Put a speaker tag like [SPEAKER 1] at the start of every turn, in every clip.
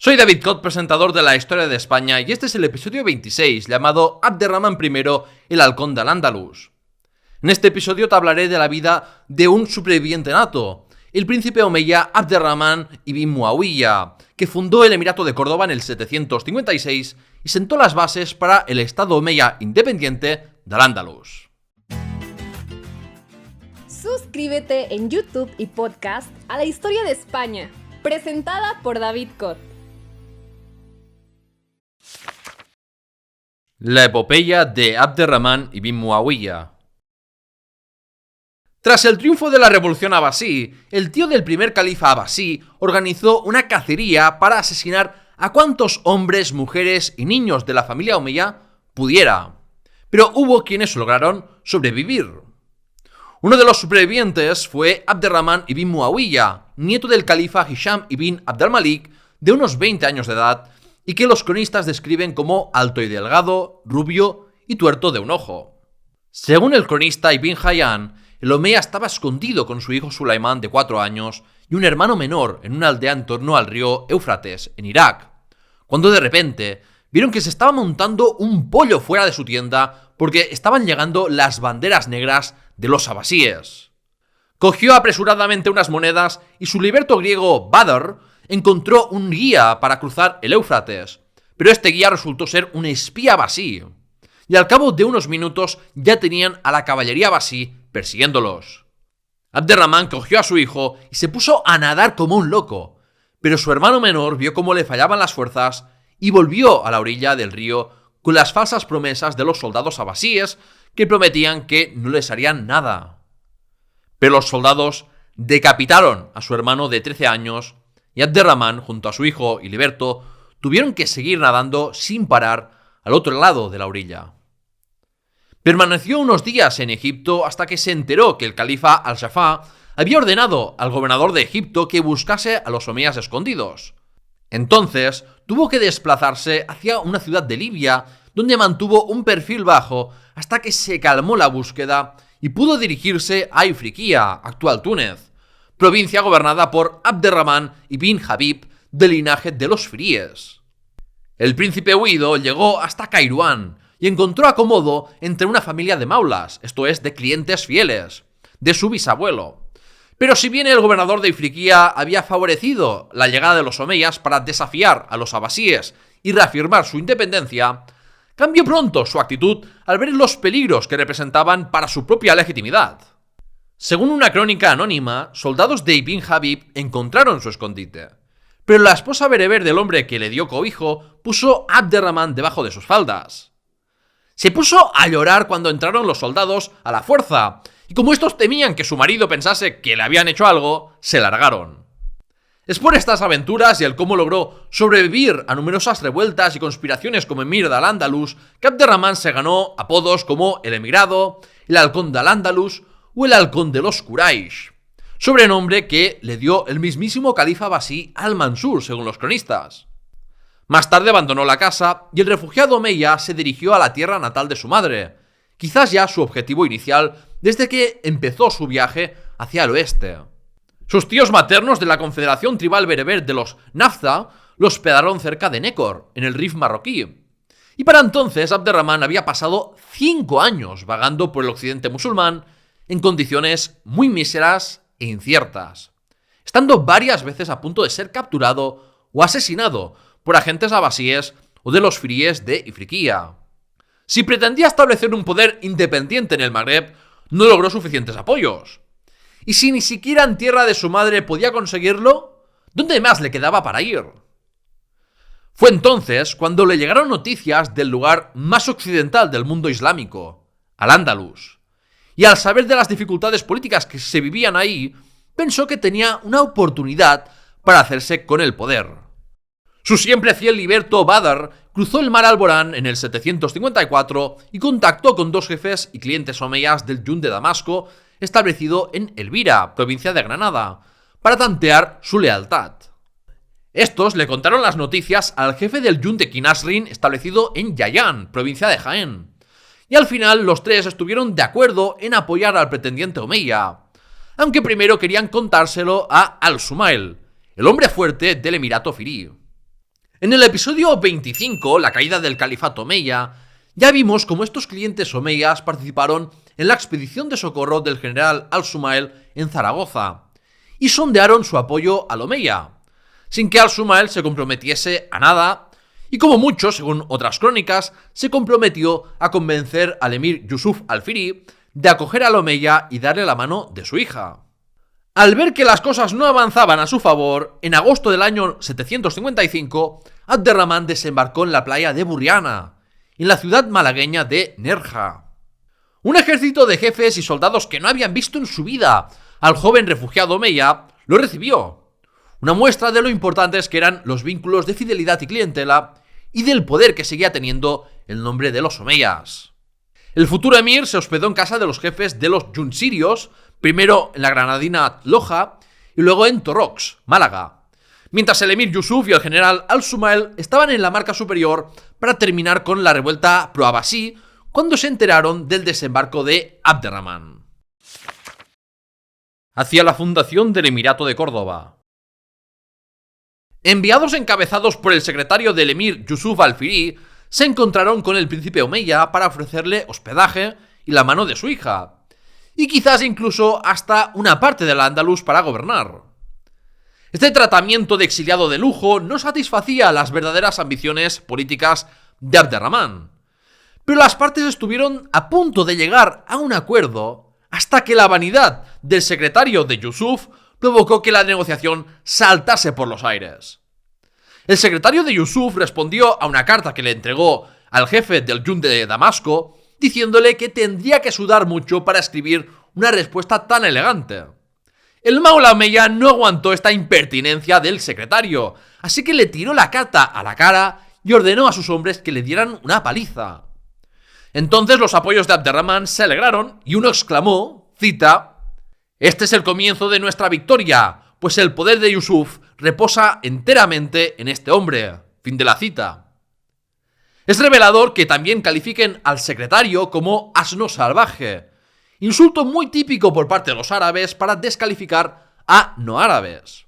[SPEAKER 1] Soy David Cot, presentador de la historia de España, y este es el episodio 26, llamado Abderramán I, el halcón de Al-Ándalus. En este episodio te hablaré de la vida de un superviviente nato, el príncipe omeya Abderramán ibn Muawiyah, que fundó el Emirato de Córdoba en el 756 y sentó las bases para el Estado omeya independiente de Al-Ándalus.
[SPEAKER 2] Suscríbete en YouTube y podcast a la historia de España, presentada por David Cot.
[SPEAKER 1] La epopeya de Abderramán ibn Muawiyah. Tras el triunfo de la revolución abasí, el tío del primer califa abasí organizó una cacería para asesinar a cuantos hombres, mujeres y niños de la familia omeya pudiera. Pero hubo quienes lograron sobrevivir. Uno de los supervivientes fue Abderramán ibn Muawiyah, nieto del califa Hisham ibn Abd al-Malik, de unos 20 años de edad, y que los cronistas describen como alto y delgado, rubio y tuerto de un ojo. Según el cronista Ibn Hayyan, el omeya estaba escondido con su hijo Sulaimán de 4 años y un hermano menor en una aldea en torno al río Éufrates, en Irak, cuando de repente vieron que se estaba montando un pollo fuera de su tienda porque estaban llegando las banderas negras de los abasíes. Cogió apresuradamente unas monedas y su liberto griego Badr encontró un guía para cruzar el Éufrates, pero este guía resultó ser un espía abasí, y al cabo de unos minutos ya tenían a la caballería abasí persiguiéndolos. Abderramán cogió a su hijo y se puso a nadar como un loco, pero su hermano menor vio cómo le fallaban las fuerzas y volvió a la orilla del río con las falsas promesas de los soldados abasíes que prometían que no les harían nada. Pero los soldados decapitaron a su hermano de 13 años y Abderramán, junto a su hijo y liberto, tuvieron que seguir nadando sin parar al otro lado de la orilla. Permaneció unos días en Egipto hasta que se enteró que el califa Al-Shafá había ordenado al gobernador de Egipto que buscase a los omeyas escondidos. Entonces tuvo que desplazarse hacia una ciudad de Libia, donde mantuvo un perfil bajo hasta que se calmó la búsqueda y pudo dirigirse a Ifriqiya, actual Túnez, provincia gobernada por Abderramán ibn Habib, del linaje de los firíes. El príncipe huido llegó hasta Kairouán y encontró acomodo entre una familia de maulas, esto es, de clientes fieles, de su bisabuelo. Pero si bien el gobernador de Ifriqiya había favorecido la llegada de los omeyas para desafiar a los abasíes y reafirmar su independencia, cambió pronto su actitud al ver los peligros que representaban para su propia legitimidad. Según una crónica anónima, soldados de Ibn Habib encontraron su escondite, pero la esposa bereber del hombre que le dio cobijo puso a Abderramán debajo de sus faldas. Se puso a llorar cuando entraron los soldados a la fuerza, y como estos temían que su marido pensase que le habían hecho algo, se largaron. Es por estas aventuras y el cómo logró sobrevivir a numerosas revueltas y conspiraciones como emir de Al-Ándalus que Abderramán se ganó apodos como el Emigrado, el Halcón de Al-Ándalus o el Halcón de los Quraysh, sobrenombre que le dio el mismísimo califa abasí Al-Mansur, según los cronistas. Más tarde abandonó la casa y el refugiado omeya se dirigió a la tierra natal de su madre, quizás ya su objetivo inicial desde que empezó su viaje hacia el oeste. Sus tíos maternos de la confederación tribal bereber de los Nafza lo hospedaron cerca de Nekor, en el Rif marroquí. Y para entonces Abderramán había pasado 5 años vagando por el occidente musulmán en condiciones muy míseras e inciertas, estando varias veces a punto de ser capturado o asesinado por agentes abasíes o de los firíes de Ifriqiya. Si pretendía establecer un poder independiente en el Magreb, no logró suficientes apoyos. Y si ni siquiera en tierra de su madre podía conseguirlo, ¿dónde más le quedaba para ir? Fue entonces cuando le llegaron noticias del lugar más occidental del mundo islámico, Al-Ándalus. Y al saber de las dificultades políticas que se vivían ahí, pensó que tenía una oportunidad para hacerse con el poder. Su siempre fiel liberto Badr cruzó el mar Alborán en el 754 y contactó con 2 jefes y clientes omeyas del Yun de Damasco, establecido en Elvira, provincia de Granada, para tantear su lealtad. Estos le contaron las noticias al jefe del Yun de Kinasrin, establecido en Yayán, provincia de Jaén. Y al final los 3 estuvieron de acuerdo en apoyar al pretendiente omeya, aunque primero querían contárselo a Al-Sumail, el hombre fuerte del Emirato Firí. En el episodio 25, la caída del califato omeya, ya vimos cómo estos clientes omeyas participaron en la expedición de socorro del general Al-Sumail en Zaragoza y sondearon su apoyo al omeya, sin que Al-Sumail se comprometiese a nada y como mucho, según otras crónicas, se comprometió a convencer al emir Yusuf al-Firi de acoger al omeya y darle la mano de su hija. Al ver que las cosas no avanzaban a su favor, en agosto del año 755, Abderramán desembarcó en la playa de Burriana, en la ciudad malagueña de Nerja. Un ejército de jefes y soldados que no habían visto en su vida al joven refugiado omeya lo recibió. Una muestra de lo importantes que eran los vínculos de fidelidad y clientela y del poder que seguía teniendo el nombre de los omeyas. El futuro emir se hospedó en casa de los jefes de los yunsirios, primero en la granadina Loja y luego en Torrox, Málaga, mientras el emir Yusuf y el general Al-Sumail estaban en la marca superior para terminar con la revuelta pro-abasí cuando se enteraron del desembarco de Abderramán. Hacia la fundación del Emirato de Córdoba. Enviados encabezados por el secretario del emir Yusuf al-Firi, se encontraron con el príncipe omeya para ofrecerle hospedaje y la mano de su hija, y quizás incluso hasta una parte del Andalus para gobernar. Este tratamiento de exiliado de lujo no satisfacía las verdaderas ambiciones políticas de Abderramán, pero las partes estuvieron a punto de llegar a un acuerdo hasta que la vanidad del secretario de Yusuf provocó que la negociación saltase por los aires. El secretario de Yusuf respondió a una carta que le entregó al jefe del Yund de Damasco, diciéndole que tendría que sudar mucho para escribir una respuesta tan elegante. El maula omeya no aguantó esta impertinencia del secretario, así que le tiró la carta a la cara y ordenó a sus hombres que le dieran una paliza. Entonces los apoyos de Abderramán se alegraron y uno exclamó, cita: «Este es el comienzo de nuestra victoria, pues el poder de Yusuf reposa enteramente en este hombre». Fin de la cita. Es revelador que también califiquen al secretario como asno salvaje, insulto muy típico por parte de los árabes para descalificar a no árabes.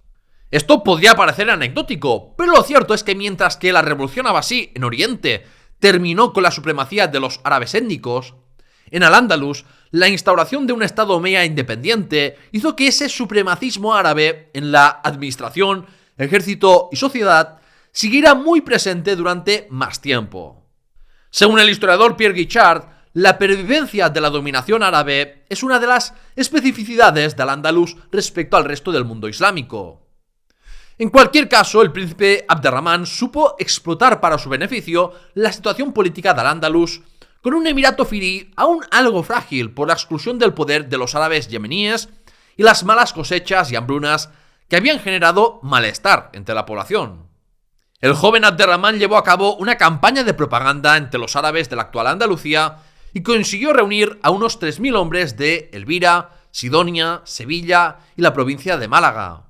[SPEAKER 1] Esto podría parecer anecdótico, pero lo cierto es que mientras que la revolución abasí en Oriente terminó con la supremacía de los árabes étnicos, en Al-Ándalus la instauración de un estado omeya independiente hizo que ese supremacismo árabe en la administración, ejército y sociedad siguiera muy presente durante más tiempo. Según el historiador Pierre Guichard, la pervivencia de la dominación árabe es una de las especificidades de Al-Ándalus respecto al resto del mundo islámico. En cualquier caso, el príncipe Abderramán supo explotar para su beneficio la situación política de Al-Ándalus con un emirato firí aún algo frágil por la exclusión del poder de los árabes yemeníes y las malas cosechas y hambrunas que habían generado malestar entre la población. El joven Abderramán llevó a cabo una campaña de propaganda entre los árabes de la actual Andalucía y consiguió reunir a unos 3.000 hombres de Elvira, Sidonia, Sevilla y la provincia de Málaga.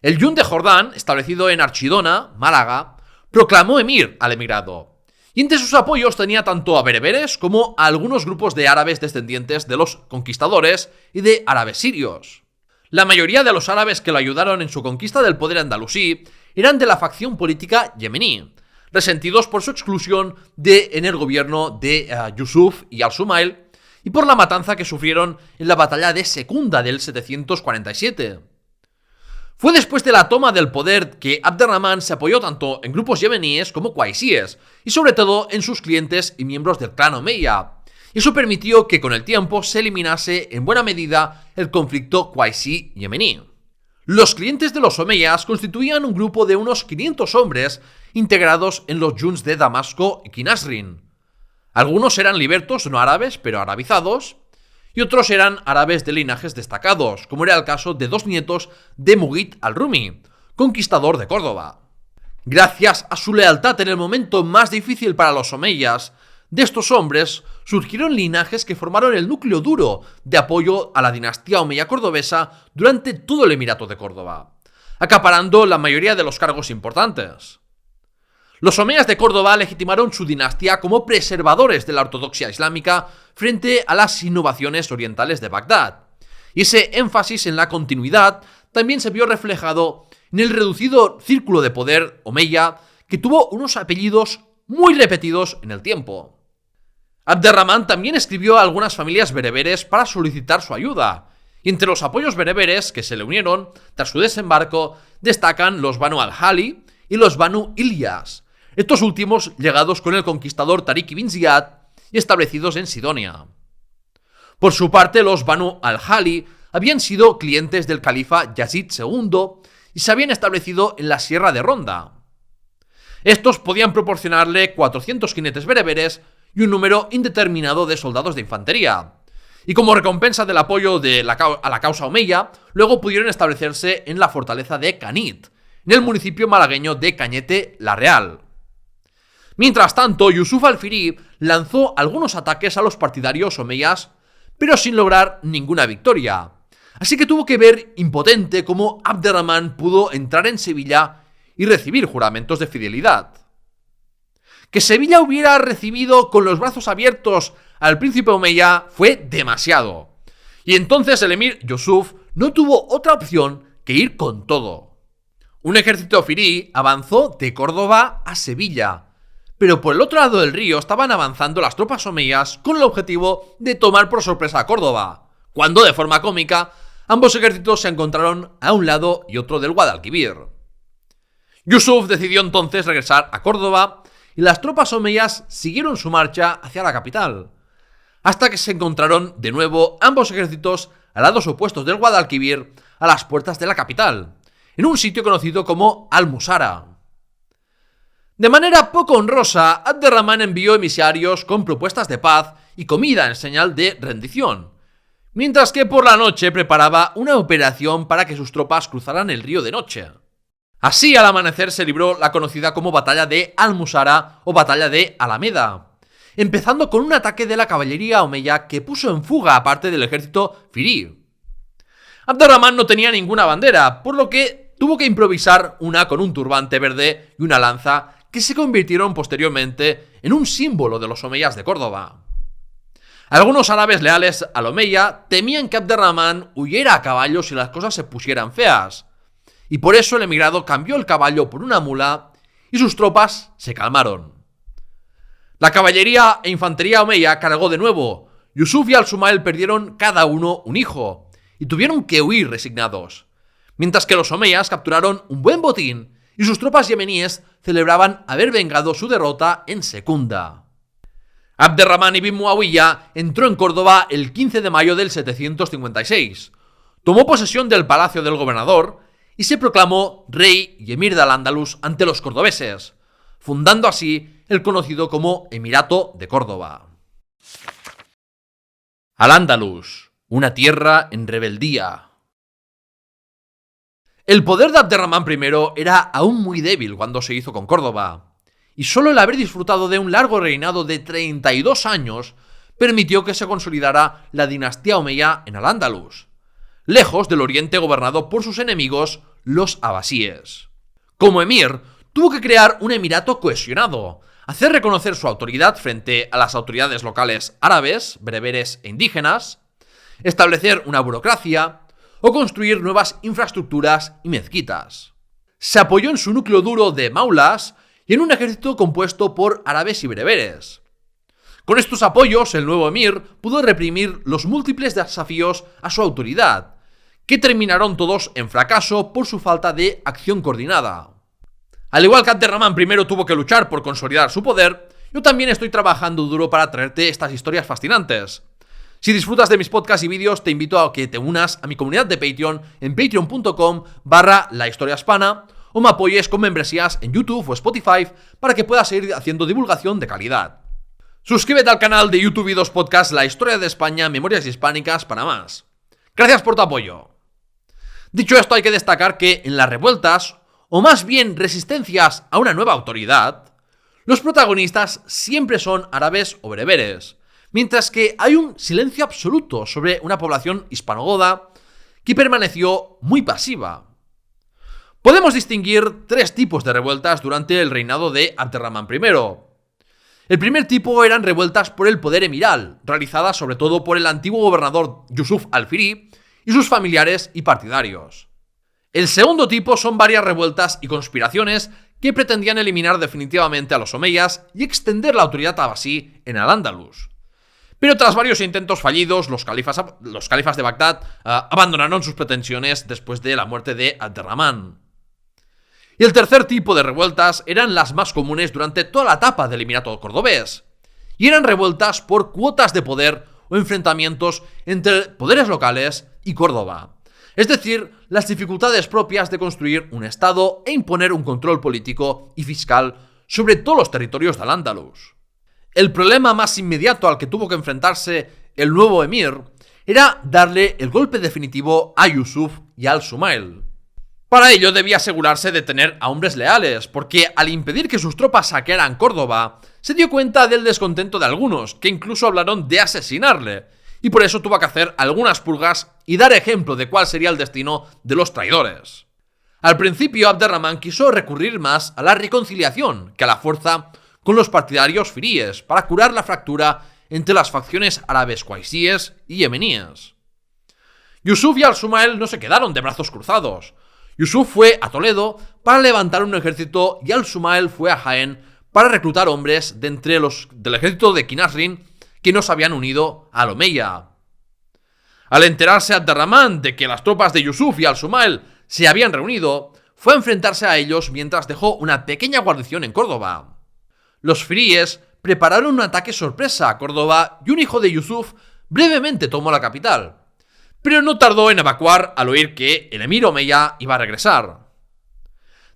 [SPEAKER 1] El Yund de Jordán, establecido en Archidona, Málaga, proclamó emir al emirado, y entre sus apoyos tenía tanto a bereberes como a algunos grupos de árabes descendientes de los conquistadores y de árabes sirios. La mayoría de los árabes que lo ayudaron en su conquista del poder andalusí eran de la facción política yemení, resentidos por su exclusión en el gobierno de Yusuf y Al-Sumail y por la matanza que sufrieron en la batalla de Secunda del 747. Fue después de la toma del poder que Abderramán se apoyó tanto en grupos yemeníes como cuaisíes, y sobre todo en sus clientes y miembros del clan omeya. Y eso permitió que con el tiempo se eliminase en buena medida el conflicto cuaisí-yemení. Los clientes de los omeyas constituían un grupo de unos 500 hombres integrados en los yunds de Damasco y Kinasrin. Algunos eran libertos no árabes, pero arabizados, y otros eran árabes de linajes destacados, como era el caso de dos nietos de Mughith al-Rumi, conquistador de Córdoba. Gracias a su lealtad en el momento más difícil para los omeyas, de estos hombres surgieron linajes que formaron el núcleo duro de apoyo a la dinastía omeya cordobesa durante todo el Emirato de Córdoba, acaparando la mayoría de los cargos importantes. Los omeyas de Córdoba legitimaron su dinastía como preservadores de la ortodoxia islámica frente a las innovaciones orientales de Bagdad, y ese énfasis en la continuidad también se vio reflejado en el reducido círculo de poder omeya que tuvo unos apellidos muy repetidos en el tiempo. Abderramán también escribió a algunas familias bereberes para solicitar su ayuda, y entre los apoyos bereberes que se le unieron tras su desembarco destacan los Banu al-Hali y los Banu Ilyas, estos últimos llegados con el conquistador Tariq ibn Ziyad y establecidos en Sidonia. Por su parte, los Banu al-Hali habían sido clientes del califa Yazid II y se habían establecido en la Sierra de Ronda. Estos podían proporcionarle 400 jinetes bereberes y un número indeterminado de soldados de infantería. Y como recompensa del apoyo a la causa omeya, luego pudieron establecerse en la fortaleza de Canit, en el municipio malagueño de Cañete la Real. Mientras tanto, Yusuf al-Firi lanzó algunos ataques a los partidarios omeyas, pero sin lograr ninguna victoria. Así que tuvo que ver impotente cómo Abderramán pudo entrar en Sevilla y recibir juramentos de fidelidad. Que Sevilla hubiera recibido con los brazos abiertos al príncipe omeya fue demasiado. Y entonces el emir Yusuf no tuvo otra opción que ir con todo. Un ejército firí avanzó de Córdoba a Sevilla, pero por el otro lado del río estaban avanzando las tropas omeyas con el objetivo de tomar por sorpresa a Córdoba, cuando de forma cómica ambos ejércitos se encontraron a un lado y otro del Guadalquivir. Yusuf decidió entonces regresar a Córdoba y las tropas omeyas siguieron su marcha hacia la capital, hasta que se encontraron de nuevo ambos ejércitos a lados opuestos del Guadalquivir a las puertas de la capital, en un sitio conocido como Almusara. De manera poco honrosa, Abderramán envió emisarios con propuestas de paz y comida en señal de rendición, mientras que por la noche preparaba una operación para que sus tropas cruzaran el río de noche. Así, al amanecer se libró la conocida como Batalla de Almusara o Batalla de Alameda, empezando con un ataque de la caballería omeya que puso en fuga a parte del ejército firí. Abderramán no tenía ninguna bandera, por lo que tuvo que improvisar una con un turbante verde y una lanza que se convirtieron posteriormente en un símbolo de los omeyas de Córdoba. Algunos árabes leales al omeya temían que Abderramán huyera a caballo si las cosas se pusieran feas, y por eso el emigrado cambió el caballo por una mula y sus tropas se calmaron. La caballería e infantería omeya cargó de nuevo. Yusuf y Al-Sumail perdieron cada uno un hijo y tuvieron que huir resignados, mientras que los omeyas capturaron un buen botín y sus tropas yemeníes celebraban haber vengado su derrota en Secunda. Abderramán ibn Muawiyah entró en Córdoba el 15 de mayo del 756, tomó posesión del palacio del gobernador y se proclamó rey y emir de Al-Ándalus ante los cordobeses, fundando así el conocido como Emirato de Córdoba. Al-Ándalus, una tierra en rebeldía. El poder de Abderramán I era aún muy débil cuando se hizo con Córdoba, y solo el haber disfrutado de un largo reinado de 32 años permitió que se consolidara la dinastía omeya en Al-Ándalus, lejos del oriente gobernado por sus enemigos, los abasíes. Como emir, tuvo que crear un emirato cohesionado, hacer reconocer su autoridad frente a las autoridades locales árabes, bereberes e indígenas, establecer una burocracia o construir nuevas infraestructuras y mezquitas. Se apoyó en su núcleo duro de maulas y en un ejército compuesto por árabes y bereberes. Con estos apoyos, el nuevo emir pudo reprimir los múltiples desafíos a su autoridad, que terminaron todos en fracaso por su falta de acción coordinada. Al igual que Abderramán I tuvo que luchar por consolidar su poder, yo también estoy trabajando duro para traerte estas historias fascinantes. Si disfrutas de mis podcasts y vídeos, te invito a que te unas a mi comunidad de Patreon en patreon.com/lahistoriahispana o me apoyes con membresías en YouTube o Spotify para que puedas seguir haciendo divulgación de calidad. Suscríbete al canal de YouTube y dos podcasts La Historia de España, Memorias Hispánicas para más. Gracias por tu apoyo. Dicho esto, hay que destacar que en las revueltas, o más bien resistencias a una nueva autoridad, los protagonistas siempre son árabes o bereberes, mientras que hay un silencio absoluto sobre una población hispanogoda que permaneció muy pasiva. Podemos distinguir tres tipos de revueltas durante el reinado de Abderramán I. El primer tipo eran revueltas por el poder emiral, realizadas sobre todo por el antiguo gobernador Yusuf al-Firi y sus familiares y partidarios. El segundo tipo son varias revueltas y conspiraciones que pretendían eliminar definitivamente a los omeyas y extender la autoridad abasí en Al-Ándalus. Pero tras varios intentos fallidos, los califas de Bagdad abandonaron sus pretensiones después de la muerte de Abderramán. Y el tercer tipo de revueltas eran las más comunes durante toda la etapa del Emirato cordobés, y eran revueltas por cuotas de poder o enfrentamientos entre poderes locales y Córdoba, es decir, las dificultades propias de construir un estado e imponer un control político y fiscal sobre todos los territorios de Al-Ándalus. El problema más inmediato al que tuvo que enfrentarse el nuevo emir era darle el golpe definitivo a Yusuf y al-Sumail. Para ello debía asegurarse de tener a hombres leales, porque al impedir que sus tropas saquearan Córdoba, se dio cuenta del descontento de algunos, que incluso hablaron de asesinarle, y por eso tuvo que hacer algunas purgas y dar ejemplo de cuál sería el destino de los traidores. Al principio, Abderramán quiso recurrir más a la reconciliación que a la fuerza con los partidarios firíes para curar la fractura entre las facciones árabes qaisíes y yemeníes. Yusuf y al-Sumail no se quedaron de brazos cruzados. Yusuf fue a Toledo para levantar un ejército y al-Sumail fue a Jaén para reclutar hombres de entre los del ejército de Kinasrin que no se habían unido al Omeya. Al enterarse Abderramán de que las tropas de Yusuf y al-Sumail se habían reunido, fue a enfrentarse a ellos mientras dejó una pequeña guarnición en Córdoba. Los firíes prepararon un ataque sorpresa a Córdoba y un hijo de Yusuf brevemente tomó la capital, pero no tardó en evacuar al oír que el emir omeya iba a regresar.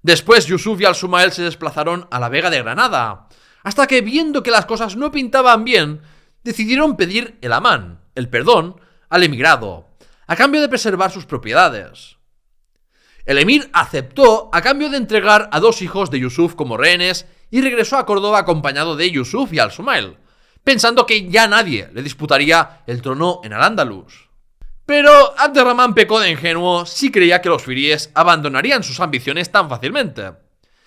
[SPEAKER 1] Después Yusuf y al-Sumail se desplazaron a la Vega de Granada, hasta que viendo que las cosas no pintaban bien, decidieron pedir el amán, el perdón, al emigrado, a cambio de preservar sus propiedades. El emir aceptó a cambio de entregar a 2 hijos de Yusuf como rehenes y regresó a Córdoba acompañado de Yusuf y al-Sumail, pensando que ya nadie le disputaría el trono en Al-Ándalus. Pero Abderramán pecó de ingenuo si creía que los firíes abandonarían sus ambiciones tan fácilmente.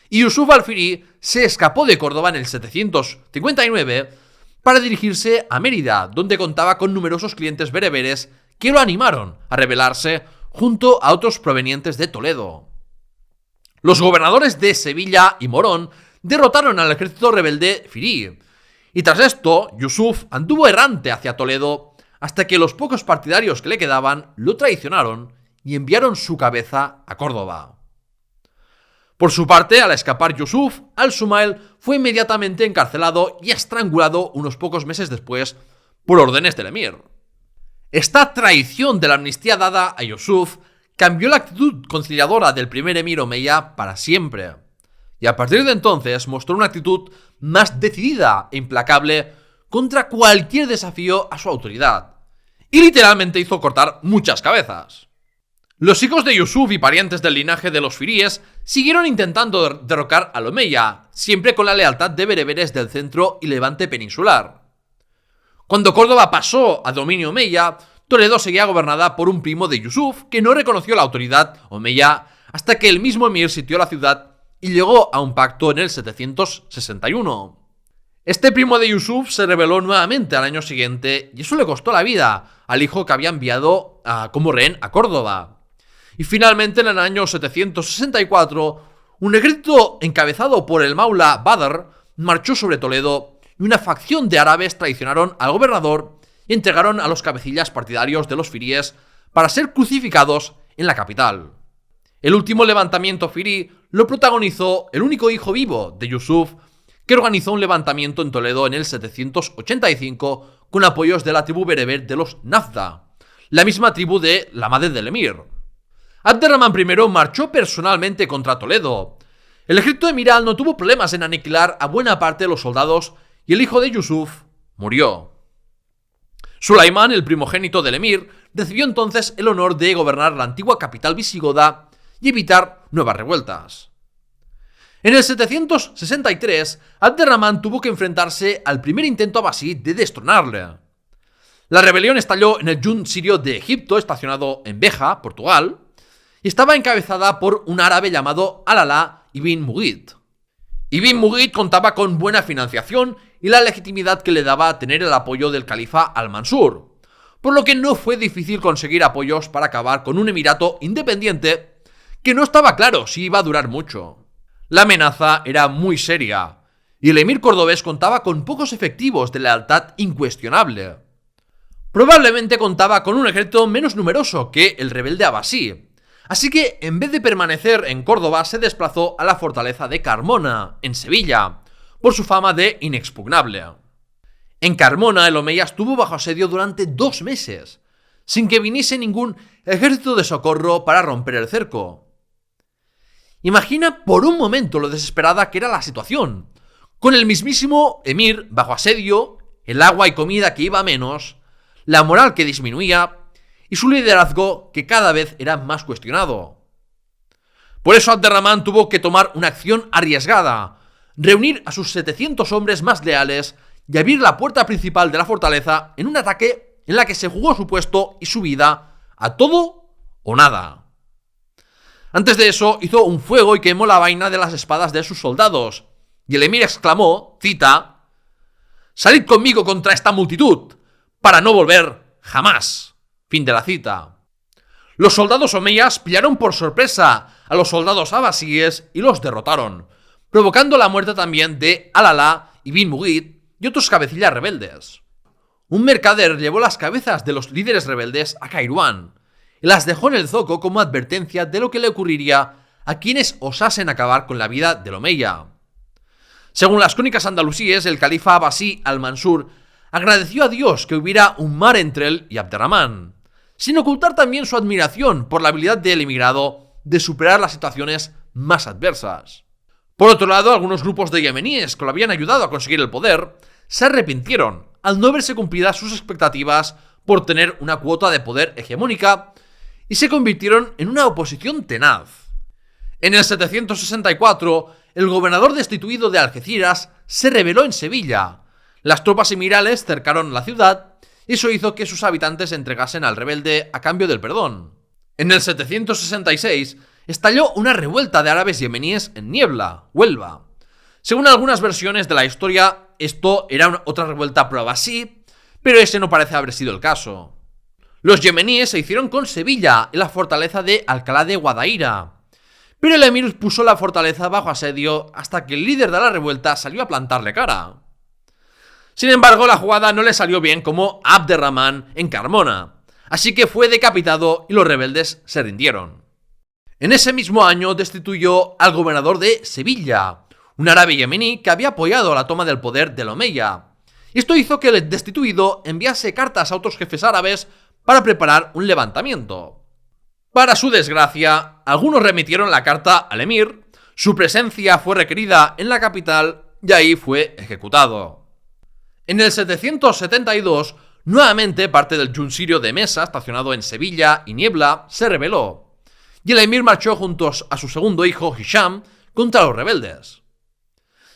[SPEAKER 1] Y Yusuf al-Firí se escapó de Córdoba en el 759 para dirigirse a Mérida, donde contaba con numerosos clientes bereberes que lo animaron a rebelarse junto a otros provenientes de Toledo. Los gobernadores de Sevilla y Morón derrotaron al ejército rebelde firí, y tras esto, Yusuf anduvo errante hacia Toledo hasta que los pocos partidarios que le quedaban lo traicionaron y enviaron su cabeza a Córdoba. Por su parte, al escapar Yusuf, al-Sumail fue inmediatamente encarcelado y estrangulado unos pocos meses después por órdenes del emir. Esta traición de la amnistía dada a Yusuf cambió la actitud conciliadora del primer emir omeya para siempre, y a partir de entonces mostró una actitud más decidida e implacable contra cualquier desafío a su autoridad, y literalmente hizo cortar muchas cabezas. Los hijos de Yusuf y parientes del linaje de los firíes siguieron intentando derrocar al omeya, siempre con la lealtad de bereberes del centro y levante peninsular. Cuando Córdoba pasó a dominio omeya, Toledo seguía gobernada por un primo de Yusuf que no reconoció la autoridad omeya hasta que el mismo emir sitió la ciudad y llegó a un pacto en el 761. Este primo de Yusuf se rebeló nuevamente al año siguiente y eso le costó la vida al hijo que había enviado como rehén a Córdoba. Y finalmente en el año 764, un ejército encabezado por el maula Badr marchó sobre Toledo y una facción de árabes traicionaron al gobernador y entregaron a los cabecillas partidarios de los firíes para ser crucificados en la capital. El último levantamiento firí lo protagonizó el único hijo vivo de Yusuf, que organizó un levantamiento en Toledo en el 785 con apoyos de la tribu bereber de los Nafda, la misma tribu de la madre del emir. Abderramán I marchó personalmente contra Toledo. El ejército emiral no tuvo problemas en aniquilar a buena parte de los soldados y el hijo de Yusuf murió. Sulaimán, el primogénito del emir, recibió entonces el honor de gobernar la antigua capital visigoda y evitar nuevas revueltas. En el 763, Abderramán tuvo que enfrentarse al primer intento abasí de destronarle. La rebelión estalló en el Yund sirio de Egipto, estacionado en Beja, Portugal, y estaba encabezada por un árabe llamado Al-Alá ibn Mughith. Ibn Mughith contaba con buena financiación y la legitimidad que le daba tener el apoyo del califa Al-Mansur, por lo que no fue difícil conseguir apoyos para acabar con un emirato independiente que no estaba claro si iba a durar mucho. La amenaza era muy seria, y el emir cordobés contaba con pocos efectivos de lealtad incuestionable. Probablemente contaba con un ejército menos numeroso que el rebelde abasí, así que en vez de permanecer en Córdoba se desplazó a la fortaleza de Carmona, en Sevilla, por su fama de inexpugnable. En Carmona el omeya estuvo bajo asedio durante 2 meses, sin que viniese ningún ejército de socorro para romper el cerco. Imagina por un momento lo desesperada que era la situación, con el mismísimo emir bajo asedio, el agua y comida que iba a menos, la moral que disminuía y su liderazgo que cada vez era más cuestionado. Por eso Abderramán tuvo que tomar una acción arriesgada, reunir a sus 700 hombres más leales y abrir la puerta principal de la fortaleza en un ataque en la que se jugó su puesto y su vida a todo o nada. Antes de eso hizo un fuego y quemó la vaina de las espadas de sus soldados, y el emir exclamó, cita, «Salid conmigo contra esta multitud, para no volver jamás». Fin de la cita. Los soldados omeyas pillaron por sorpresa a los soldados abasíes y los derrotaron, provocando la muerte también de Al-Alá y Bin Mughith y otros cabecillas rebeldes. Un mercader llevó las cabezas de los líderes rebeldes a Kairouán y las dejó en el zoco como advertencia de lo que le ocurriría a quienes osasen acabar con la vida del omeya. Según las crónicas andalusíes, el califa abasí al-Mansur agradeció a Dios que hubiera un mar entre él y Abderramán, sin ocultar también su admiración por la habilidad del emigrado de superar las situaciones más adversas. Por otro lado, algunos grupos de yemeníes que lo habían ayudado a conseguir el poder se arrepintieron al no verse cumplidas sus expectativas por tener una cuota de poder hegemónica y se convirtieron en una oposición tenaz. En el 764, el gobernador destituido de Algeciras se rebeló en Sevilla. Las tropas emirales cercaron la ciudad y eso hizo que sus habitantes se entregasen al rebelde a cambio del perdón. En el 766 estalló una revuelta de árabes yemeníes en Niebla, Huelva. Según algunas versiones de la historia, esto era otra revuelta pro-abasí, pero ese no parece haber sido el caso. Los yemeníes se hicieron con Sevilla en la fortaleza de Alcalá de Guadaira, pero el emir puso la fortaleza bajo asedio hasta que el líder de la revuelta salió a plantarle cara. Sin embargo, la jugada no le salió bien como Abderramán en Carmona, así que fue decapitado y los rebeldes se rindieron. En ese mismo año destituyó al gobernador de Sevilla, un árabe yemení que había apoyado la toma del poder del omeya. Y esto hizo que el destituido enviase cartas a otros jefes árabes para preparar un levantamiento. Para su desgracia, algunos remitieron la carta al emir, su presencia fue requerida en la capital y ahí fue ejecutado. En el 772, nuevamente parte del yunque sirio de Mesa, estacionado en Sevilla y Niebla, se rebeló, y el emir marchó junto a su segundo hijo, Hisham, contra los rebeldes.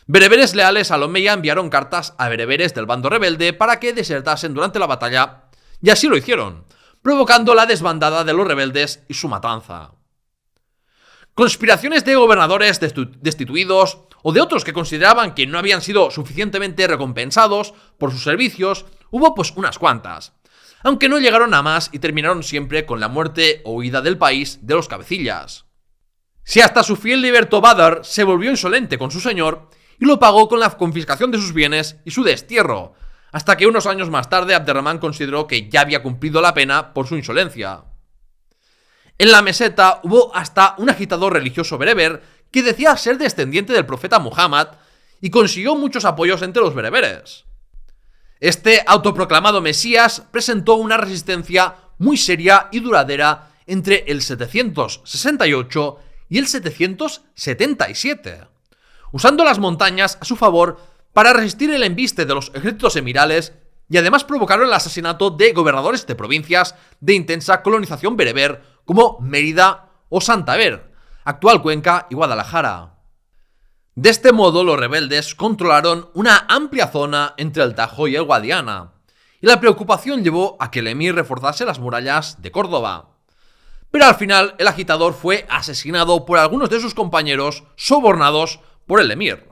[SPEAKER 1] Bereberes leales al omeya enviaron cartas a bereberes del bando rebelde para que desertasen durante la batalla, y así lo hicieron, provocando la desbandada de los rebeldes y su matanza. Conspiraciones de gobernadores destituidos o de otros que consideraban que no habían sido suficientemente recompensados por sus servicios, hubo pues unas cuantas, aunque no llegaron a más y terminaron siempre con la muerte o huida del país de los cabecillas. Si hasta su fiel liberto Badr se volvió insolente con su señor y lo pagó con la confiscación de sus bienes y su destierro, hasta que unos años más tarde Abderramán consideró que ya había cumplido la pena por su insolencia. En la meseta hubo hasta un agitador religioso bereber que decía ser descendiente del profeta Muhammad y consiguió muchos apoyos entre los bereberes. Este autoproclamado mesías presentó una resistencia muy seria y duradera entre el 768 y el 777, usando las montañas a su favor para resistir el embiste de los ejércitos emirales y además provocaron el asesinato de gobernadores de provincias de intensa colonización bereber como Mérida o Santander, actual Cuenca y Guadalajara. De este modo los rebeldes controlaron una amplia zona entre el Tajo y el Guadiana, y la preocupación llevó a que el emir reforzase las murallas de Córdoba. Pero al final el agitador fue asesinado por algunos de sus compañeros sobornados por el emir.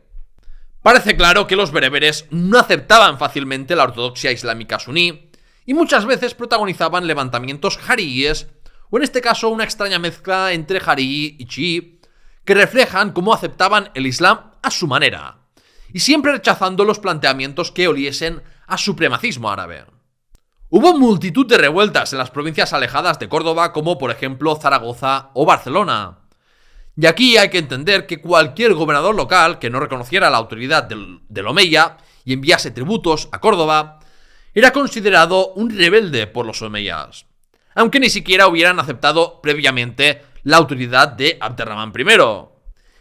[SPEAKER 1] Parece claro que los bereberes no aceptaban fácilmente la ortodoxia islámica suní y muchas veces protagonizaban levantamientos jaríes, o en este caso una extraña mezcla entre jarí y chií, que reflejan cómo aceptaban el Islam a su manera, y siempre rechazando los planteamientos que oliesen a supremacismo árabe. Hubo multitud de revueltas en las provincias alejadas de Córdoba, como por ejemplo Zaragoza o Barcelona. Y aquí hay que entender que cualquier gobernador local que no reconociera la autoridad del omeya y enviase tributos a Córdoba era considerado un rebelde por los omeyas, aunque ni siquiera hubieran aceptado previamente la autoridad de Abderramán I.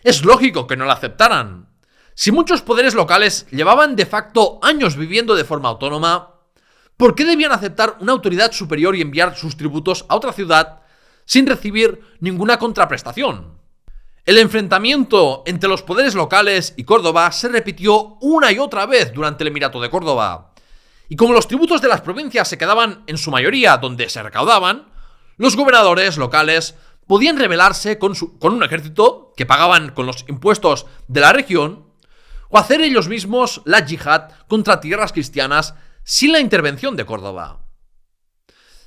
[SPEAKER 1] Es lógico que no la aceptaran. Si muchos poderes locales llevaban de facto años viviendo de forma autónoma, ¿por qué debían aceptar una autoridad superior y enviar sus tributos a otra ciudad sin recibir ninguna contraprestación? El enfrentamiento entre los poderes locales y Córdoba se repitió una y otra vez durante el Emirato de Córdoba. Y como los tributos de las provincias se quedaban en su mayoría donde se recaudaban, los gobernadores locales podían rebelarse con un ejército que pagaban con los impuestos de la región o hacer ellos mismos la yihad contra tierras cristianas sin la intervención de Córdoba.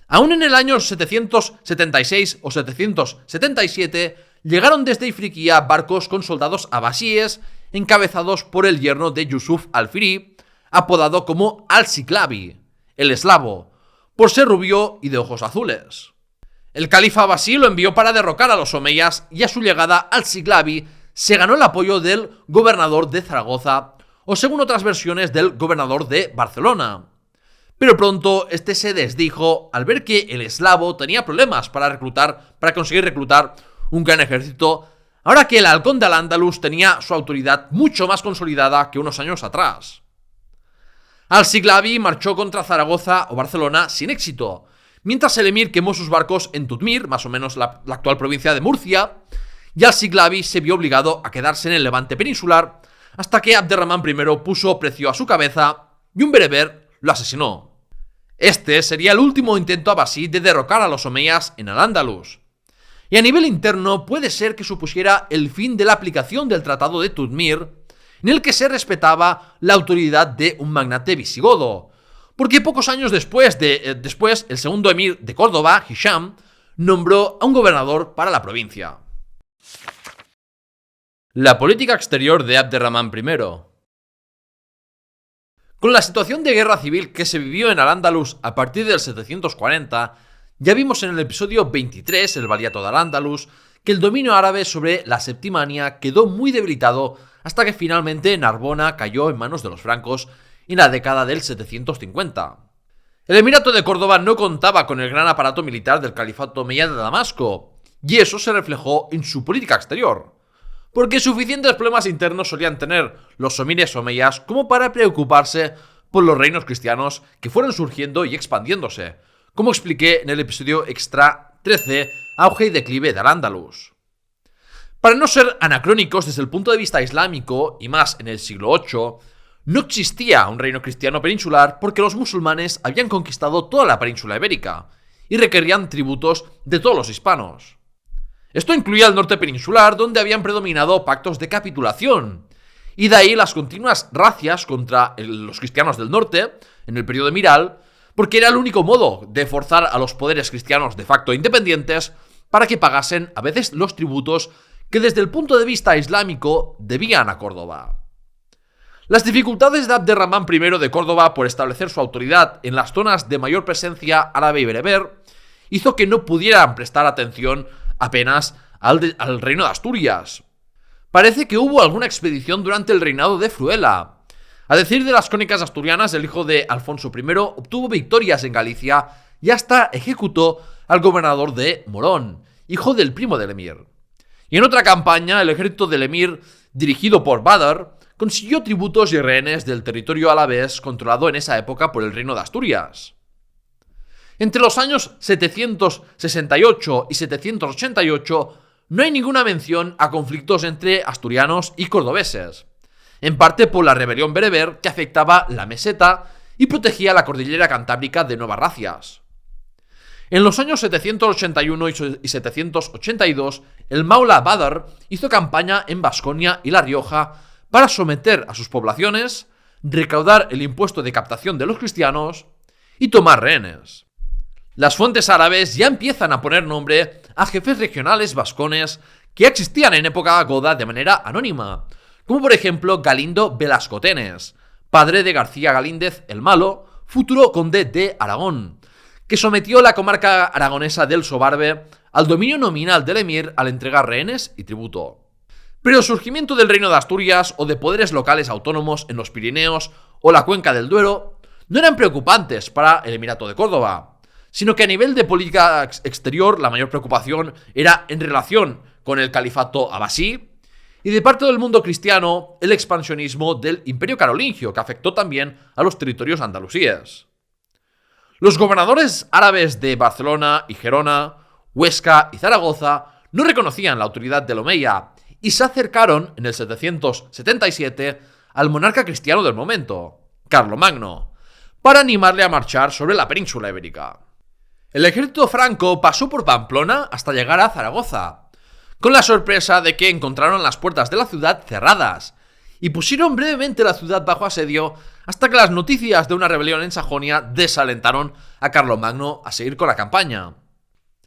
[SPEAKER 1] Aún en el año 776 o 777 llegaron desde Ifriqiya barcos con soldados abasíes encabezados por el yerno de Yusuf al-Firi, apodado como al-Siklabi, el eslavo, por ser rubio y de ojos azules. El califa abasí lo envió para derrocar a los omeyas y a su llegada al-Siklabi se ganó el apoyo del gobernador de Zaragoza o, según otras versiones, del gobernador de Barcelona. Pero pronto este se desdijo al ver que el eslavo tenía problemas para conseguir reclutar un gran ejército, ahora que el halcón de Al-Ándalus tenía su autoridad mucho más consolidada que unos años atrás. Al-Siklabi marchó contra Zaragoza o Barcelona sin éxito, mientras el emir quemó sus barcos en Tudmir, más o menos la actual provincia de Murcia, y Al-Siklabi se vio obligado a quedarse en el Levante peninsular hasta que Abderramán I puso precio a su cabeza y un bereber lo asesinó. Este sería el último intento abasí de derrocar a los omeyas en Al-Ándalus. Y a nivel interno puede ser que supusiera el fin de la aplicación del Tratado de Tudmir, en el que se respetaba la autoridad de un magnate visigodo, porque pocos años después, el segundo emir de Córdoba, Hisham, nombró a un gobernador para la provincia. La política exterior de Abderramán I. Con la situación de guerra civil que se vivió en Al-Ándalus a partir del 740, ya vimos en el episodio 23, el Valiato de Al-Ándalus, que el dominio árabe sobre la Septimania quedó muy debilitado hasta que finalmente Narbona cayó en manos de los francos en la década del 750. El Emirato de Córdoba no contaba con el gran aparato militar del califato omeya de Damasco, y eso se reflejó en su política exterior, porque suficientes problemas internos solían tener los emires omeyas como para preocuparse por los reinos cristianos que fueron surgiendo y expandiéndose, como expliqué en el episodio extra 13, Auge y declive de Al-Ándalus. Para no ser anacrónicos desde el punto de vista islámico, y más en el siglo VIII, no existía un reino cristiano peninsular porque los musulmanes habían conquistado toda la península ibérica y requerían tributos de todos los hispanos. Esto incluía el norte peninsular, donde habían predominado pactos de capitulación, y de ahí las continuas racias contra los cristianos del norte en el periodo emiral, porque era el único modo de forzar a los poderes cristianos de facto independientes para que pagasen a veces los tributos que desde el punto de vista islámico debían a Córdoba. Las dificultades de Abderramán I de Córdoba por establecer su autoridad en las zonas de mayor presencia árabe y bereber hizo que no pudieran prestar atención apenas al reino de Asturias. Parece que hubo alguna expedición durante el reinado de Fruela. A decir de las crónicas asturianas, el hijo de Alfonso I obtuvo victorias en Galicia y hasta ejecutó al gobernador de Morón, hijo del primo del emir. Y en otra campaña, el ejército del emir, dirigido por Badr, consiguió tributos y rehenes del territorio alavés controlado en esa época por el reino de Asturias. Entre los años 768 y 788 no hay ninguna mención a conflictos entre asturianos y cordobeses, en parte por la rebelión bereber que afectaba la meseta y protegía la cordillera cantábrica de nuevas racias. En los años 781 y 782, el Maula Badr hizo campaña en Baskonia y La Rioja para someter a sus poblaciones, recaudar el impuesto de captación de los cristianos y tomar rehenes. Las fuentes árabes ya empiezan a poner nombre a jefes regionales vascones que ya existían en época goda de manera anónima, como por ejemplo Galindo Velascotenes, padre de García Galíndez el Malo, futuro conde de Aragón, que sometió la comarca aragonesa del Sobarbe al dominio nominal del emir al entregar rehenes y tributo. Pero el surgimiento del Reino de Asturias o de poderes locales autónomos en los Pirineos o la cuenca del Duero no eran preocupantes para el Emirato de Córdoba, sino que a nivel de política exterior la mayor preocupación era en relación con el califato abasí y de parte del mundo cristiano el expansionismo del Imperio Carolingio, que afectó también a los territorios andalusíes. Los gobernadores árabes de Barcelona y Gerona, Huesca y Zaragoza no reconocían la autoridad del Omeya y se acercaron en el 777 al monarca cristiano del momento, Carlomagno, para animarle a marchar sobre la península ibérica. El ejército franco pasó por Pamplona hasta llegar a Zaragoza, con la sorpresa de que encontraron las puertas de la ciudad cerradas y pusieron brevemente la ciudad bajo asedio hasta que las noticias de una rebelión en Sajonia desalentaron a Carlomagno a seguir con la campaña.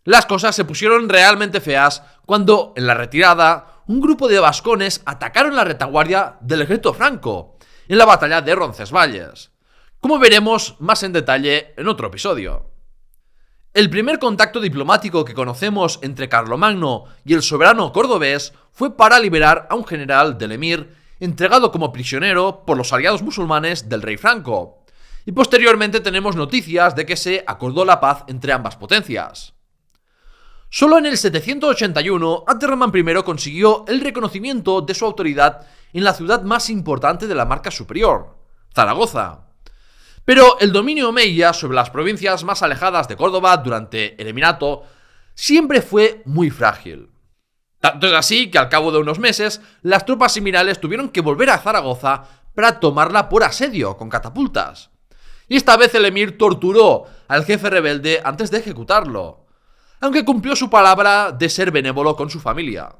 [SPEAKER 1] Las cosas se pusieron realmente feas cuando, en la retirada, un grupo de vascones atacaron la retaguardia del ejército franco en la batalla de Roncesvalles, como veremos más en detalle en otro episodio. El primer contacto diplomático que conocemos entre Carlomagno y el soberano cordobés fue para liberar a un general del emir entregado como prisionero por los aliados musulmanes del rey franco, y posteriormente tenemos noticias de que se acordó la paz entre ambas potencias. Solo en el 781, Abderramán I consiguió el reconocimiento de su autoridad en la ciudad más importante de la Marca Superior, Zaragoza. Pero el dominio omeya sobre las provincias más alejadas de Córdoba durante el Emirato siempre fue muy frágil. Tanto es así que al cabo de unos meses, las tropas similares tuvieron que volver a Zaragoza para tomarla por asedio con catapultas. Y esta vez el emir torturó al jefe rebelde antes de ejecutarlo, aunque cumplió su palabra de ser benévolo con su familia.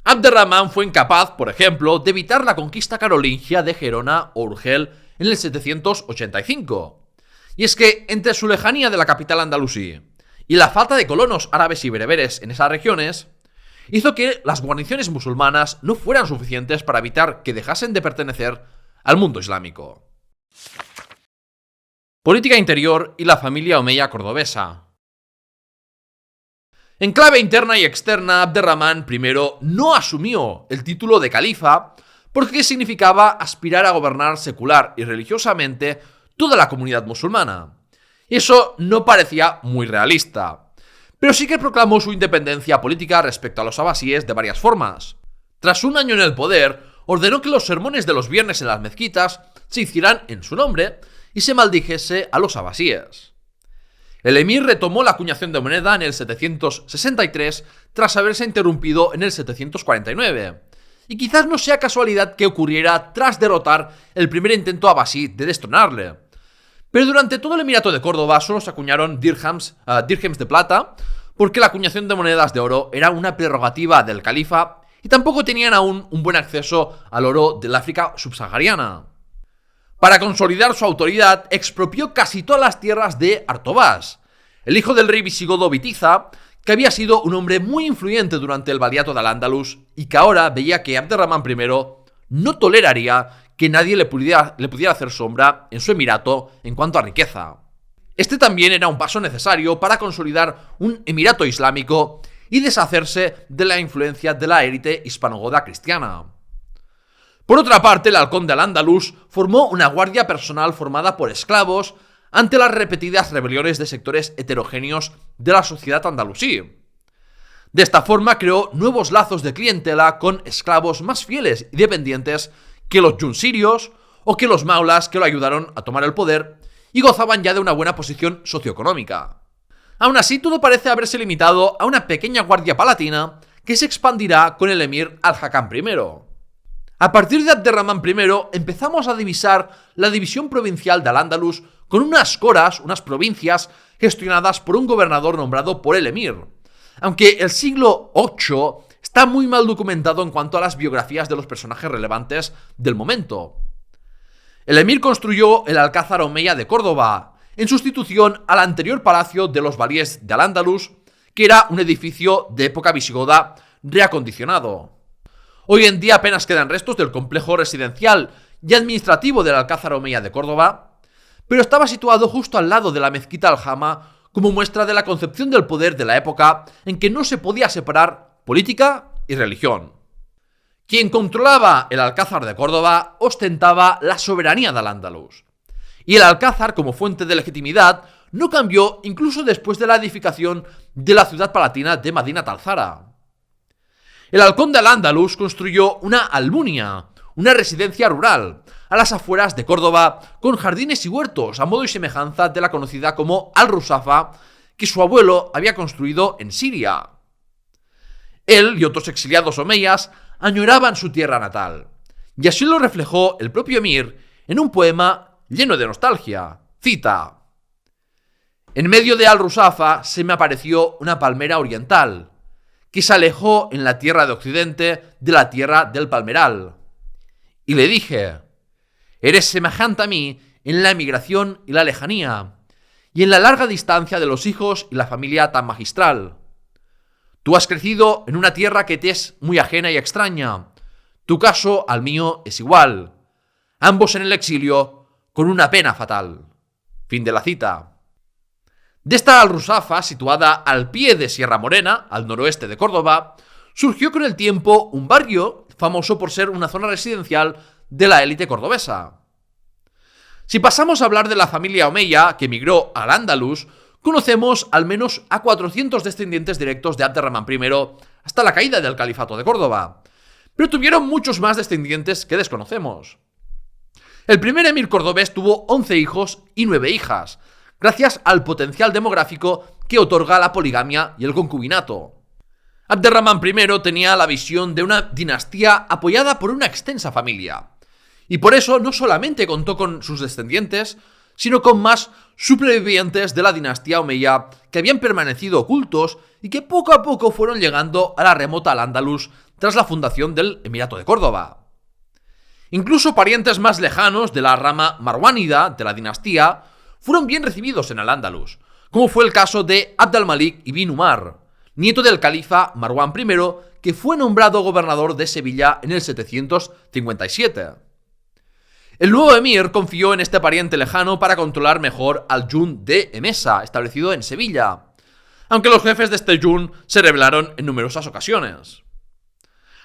[SPEAKER 1] Abderramán fue incapaz, por ejemplo, de evitar la conquista carolingia de Gerona o Urgel en el 785. Y es que entre su lejanía de la capital andalusí y la falta de colonos árabes y bereberes en esas regiones, hizo que las guarniciones musulmanas no fueran suficientes para evitar que dejasen de pertenecer al mundo islámico. Política interior y la familia omeya cordobesa. En clave interna y externa, Abderramán I no asumió el título de califa porque significaba aspirar a gobernar secular y religiosamente toda la comunidad musulmana. Y eso no parecía muy realista. Pero sí que proclamó su independencia política respecto a los abasíes de varias formas. Tras un año en el poder, ordenó que los sermones de los viernes en las mezquitas se hicieran en su nombre y se maldijese a los abasíes. El emir retomó la acuñación de moneda en el 763 tras haberse interrumpido en el 749. Y quizás no sea casualidad que ocurriera tras derrotar el primer intento abasí de destronarle. Pero durante todo el Emirato de Córdoba solo se acuñaron dirhams de plata, porque la acuñación de monedas de oro era una prerrogativa del califa y tampoco tenían aún un buen acceso al oro del África subsahariana. Para consolidar su autoridad, expropió casi todas las tierras de Artobás, el hijo del rey visigodo Bitiza, que había sido un hombre muy influyente durante el valiato de Al-Ándalus y que ahora veía que Abderramán I no toleraría que nadie le pudiera hacer sombra en su emirato en cuanto a riqueza. Este también era un paso necesario para consolidar un emirato islámico y deshacerse de la influencia de la élite hispanogoda cristiana. Por otra parte, el halcón de Al-Ándalus formó una guardia personal formada por esclavos ante las repetidas rebeliones de sectores heterogéneos de la sociedad andalusí. De esta forma creó nuevos lazos de clientela con esclavos más fieles y dependientes que los yunsirios o que los maulas que lo ayudaron a tomar el poder y gozaban ya de una buena posición socioeconómica. Aún así, todo parece haberse limitado a una pequeña guardia palatina que se expandirá con el emir Al-Hakam I. A partir de Abderramán I empezamos a divisar la división provincial de Al-Ándalus con unas coras, unas provincias gestionadas por un gobernador nombrado por el emir, aunque el siglo VIII está muy mal documentado en cuanto a las biografías de los personajes relevantes del momento. El emir construyó el Alcázar Omeya de Córdoba, en sustitución al anterior palacio de los valíes de Al-Ándalus, que era un edificio de época visigoda reacondicionado. Hoy en día apenas quedan restos del complejo residencial y administrativo del Alcázar Omeya de Córdoba, pero estaba situado justo al lado de la mezquita Aljama como muestra de la concepción del poder de la época en que no se podía separar política y religión. Quien controlaba el Alcázar de Córdoba ostentaba la soberanía de Al-Ándalus. Y el Alcázar, como fuente de legitimidad, no cambió incluso después de la edificación de la ciudad palatina de Madinat al-Zara. El halcón de Al-Ándalus construyó una almunia, una residencia rural, a las afueras de Córdoba, con jardines y huertos, a modo y semejanza de la conocida como Al-Rusafa, que su abuelo había construido en Siria. Él y otros exiliados omeyas añoraban su tierra natal, y así lo reflejó el propio emir en un poema lleno de nostalgia. Cita: «En medio de Al-Rusafa se me apareció una palmera oriental, que se alejó en la tierra de Occidente de la tierra del palmeral. Y le dije: eres semejante a mí en la emigración y la lejanía, y en la larga distancia de los hijos y la familia tan magistral. Tú has crecido en una tierra que te es muy ajena y extraña. Tu caso al mío es igual. Ambos en el exilio, con una pena fatal». Fin de la cita. De esta Al-Rusafa, situada al pie de Sierra Morena, al noroeste de Córdoba, surgió con el tiempo un barrio famoso por ser una zona residencial de la élite cordobesa. Si pasamos a hablar de la familia omeya que emigró al Andalus, conocemos al menos a 400 descendientes directos de Abderramán I hasta la caída del califato de Córdoba, pero tuvieron muchos más descendientes que desconocemos. El primer emir cordobés tuvo 11 hijos y 9 hijas, gracias al potencial demográfico que otorga la poligamia y el concubinato. Abderramán I tenía la visión de una dinastía apoyada por una extensa familia, y por eso no solamente contó con sus descendientes, sino con más supervivientes de la dinastía omeya que habían permanecido ocultos y que poco a poco fueron llegando a la remota Al-Ándalus tras la fundación del Emirato de Córdoba. Incluso parientes más lejanos de la rama marwánida de la dinastía fueron bien recibidos en Al-Ándalus, como fue el caso de Abd al-Malik ibn Umar, nieto del califa Marwán I, que fue nombrado gobernador de Sevilla en el 757. El nuevo emir confió en este pariente lejano para controlar mejor al Yun de Emesa, establecido en Sevilla, aunque los jefes de este Yun se rebelaron en numerosas ocasiones.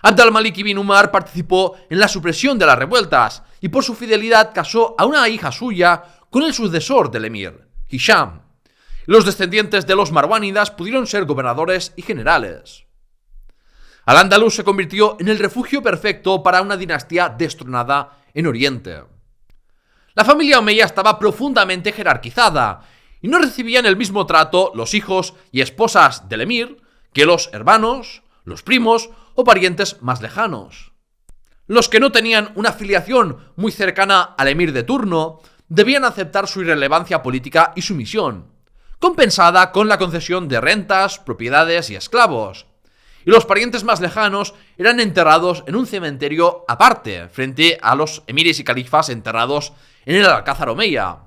[SPEAKER 1] Abd al-Malik ibn Umar participó en la supresión de las revueltas y por su fidelidad casó a una hija suya con el sucesor del emir, Hisham. Los descendientes de los marwánidas pudieron ser gobernadores y generales. Al-Ándalus se convirtió en el refugio perfecto para una dinastía destronada en Oriente. La familia omeya estaba profundamente jerarquizada y no recibían el mismo trato los hijos y esposas del emir que los hermanos, los primos o parientes más lejanos. Los que no tenían una filiación muy cercana al emir de turno debían aceptar su irrelevancia política y sumisión, compensada con la concesión de rentas, propiedades y esclavos. Y los parientes más lejanos eran enterrados en un cementerio aparte, frente a los emires y califas enterrados en el Alcázar Omeya.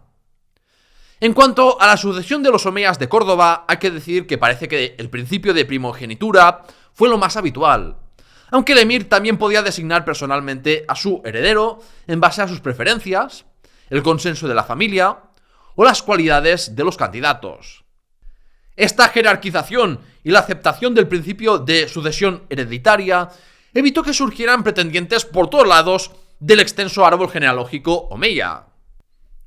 [SPEAKER 1] En cuanto a la sucesión de los omeyas de Córdoba, hay que decir que parece que el principio de primogenitura fue lo más habitual, aunque el emir también podía designar personalmente a su heredero en base a sus preferencias, el consenso de la familia o las cualidades de los candidatos. Esta jerarquización y la aceptación del principio de sucesión hereditaria evitó que surgieran pretendientes por todos lados del extenso árbol genealógico omeya.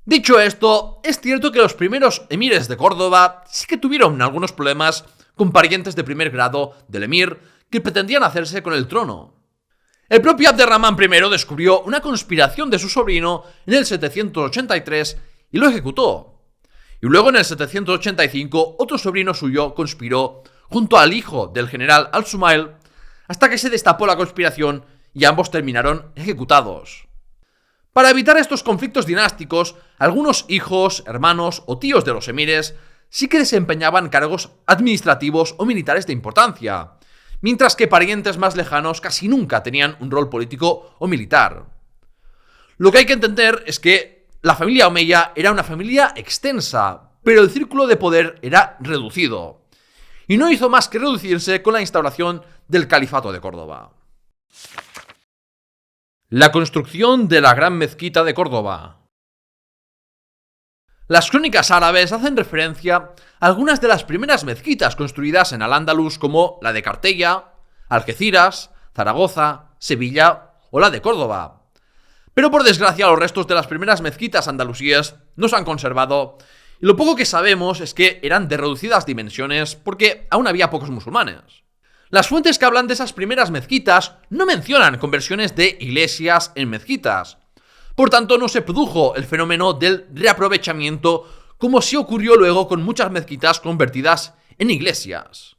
[SPEAKER 1] Dicho esto, es cierto que los primeros emires de Córdoba sí que tuvieron algunos problemas con parientes de primer grado del emir que pretendían hacerse con el trono. El propio Abderramán I descubrió una conspiración de su sobrino en el 783 y lo ejecutó. Y luego en el 785 otro sobrino suyo conspiró junto al hijo del general Al-Sumail hasta que se destapó la conspiración y ambos terminaron ejecutados. Para evitar estos conflictos dinásticos, algunos hijos, hermanos o tíos de los emires sí que desempeñaban cargos administrativos o militares de importancia, mientras que parientes más lejanos casi nunca tenían un rol político o militar. Lo que hay que entender es que la familia omeya era una familia extensa, pero el círculo de poder era reducido. y no hizo más que reducirse con la instauración del Califato de Córdoba. La construcción de la Gran Mezquita de Córdoba. Las crónicas árabes hacen referencia a algunas de las primeras mezquitas construidas en Al-Ándalus, como la de Cartella, Algeciras, Zaragoza, Sevilla o la de Córdoba. Pero por desgracia los restos de las primeras mezquitas andalusíes no se han conservado, y lo poco que sabemos es que eran de reducidas dimensiones porque aún había pocos musulmanes. Las fuentes que hablan de esas primeras mezquitas no mencionan conversiones de iglesias en mezquitas. Por tanto, no se produjo el fenómeno del reaprovechamiento como sí ocurrió luego con muchas mezquitas convertidas en iglesias.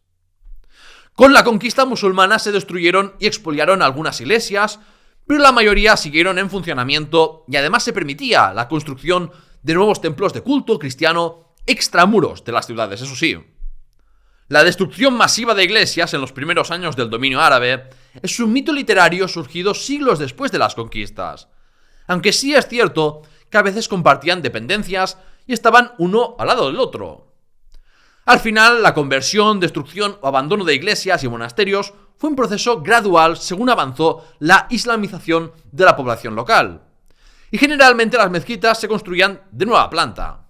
[SPEAKER 1] Con la conquista musulmana se destruyeron y expoliaron algunas iglesias, pero la mayoría siguieron en funcionamiento y además se permitía la construcción de nuevos templos de culto cristiano extramuros de las ciudades, eso sí. La destrucción masiva de iglesias en los primeros años del dominio árabe es un mito literario surgido siglos después de las conquistas, aunque sí es cierto que a veces compartían dependencias y estaban uno al lado del otro. Al final, la conversión, destrucción o abandono de iglesias y monasterios fue un proceso gradual según avanzó la islamización de la población local, y generalmente las mezquitas se construían de nueva planta.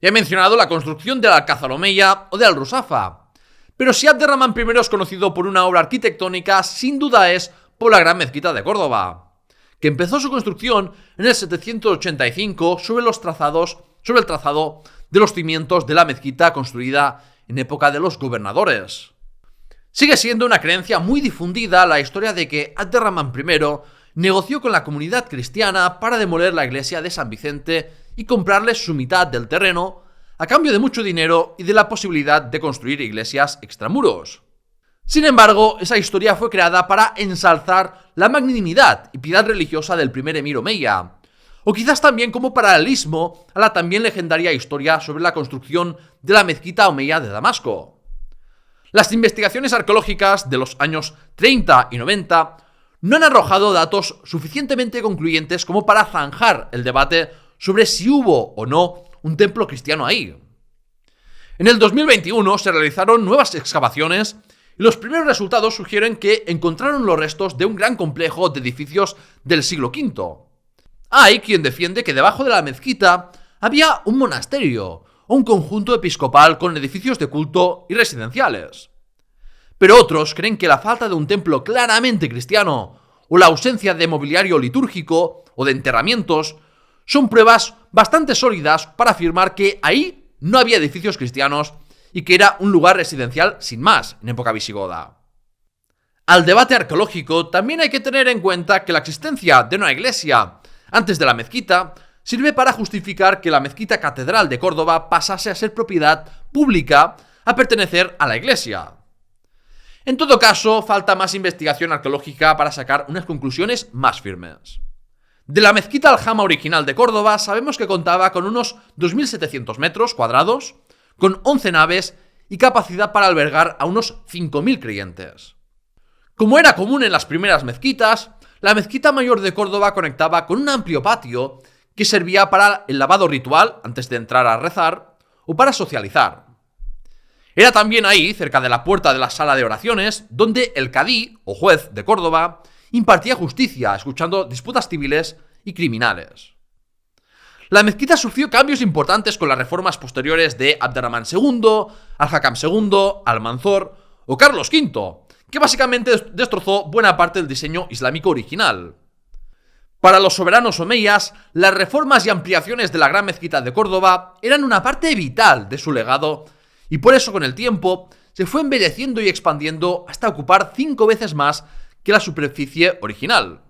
[SPEAKER 1] Ya he mencionado la construcción del Alcázar Omeya o de Al-Rusafa, pero si Abderramán I es conocido por una obra arquitectónica, sin duda es por la Gran Mezquita de Córdoba, que empezó su construcción en el 785 sobre el trazado de los cimientos de la mezquita construida en época de los gobernadores. Sigue siendo una creencia muy difundida la historia de que Abderramán I negoció con la comunidad cristiana para demoler la iglesia de San Vicente y comprarles su mitad del terreno a cambio de mucho dinero y de la posibilidad de construir iglesias extramuros. Sin embargo, esa historia fue creada para ensalzar la magnanimidad y piedad religiosa del primer emir omeya, o quizás también como paralelismo a la también legendaria historia sobre la construcción de la mezquita omeya de Damasco. Las investigaciones arqueológicas de los años 30 y 90 no han arrojado datos suficientemente concluyentes como para zanjar el debate sobre si hubo o no un templo cristiano ahí. En el 2021 se realizaron nuevas excavaciones y los primeros resultados sugieren que encontraron los restos de un gran complejo de edificios del siglo V. Hay quien defiende que debajo de la mezquita había un monasterio o un conjunto episcopal con edificios de culto y residenciales. Pero otros creen que la falta de un templo claramente cristiano o la ausencia de mobiliario litúrgico o de enterramientos son pruebas bastante sólidas para afirmar que ahí no había edificios cristianos y que era un lugar residencial sin más en época visigoda. Al debate arqueológico también hay que tener en cuenta que la existencia de una iglesia antes de la mezquita sirve para justificar que la mezquita catedral de Córdoba pasase a ser propiedad pública a pertenecer a la iglesia. En todo caso, falta más investigación arqueológica para sacar unas conclusiones más firmes. De la mezquita Aljama original de Córdoba sabemos que contaba con unos 2.700 metros cuadrados, con 11 naves y capacidad para albergar a unos 5.000 creyentes. Como era común en las primeras mezquitas, la mezquita mayor de Córdoba conectaba con un amplio patio que servía para el lavado ritual antes de entrar a rezar o para socializar. Era también ahí, cerca de la puerta de la sala de oraciones, donde el cadí o juez de Córdoba impartía justicia, escuchando disputas civiles y criminales. La mezquita sufrió cambios importantes con las reformas posteriores de Abderramán II, Al-Hakam II, Almanzor o Carlos V, que básicamente destrozó buena parte del diseño islámico original. Para los soberanos omeyas, las reformas y ampliaciones de la Gran Mezquita de Córdoba eran una parte vital de su legado, y por eso con el tiempo se fue embelleciendo y expandiendo hasta ocupar 5 veces más que la superficie original.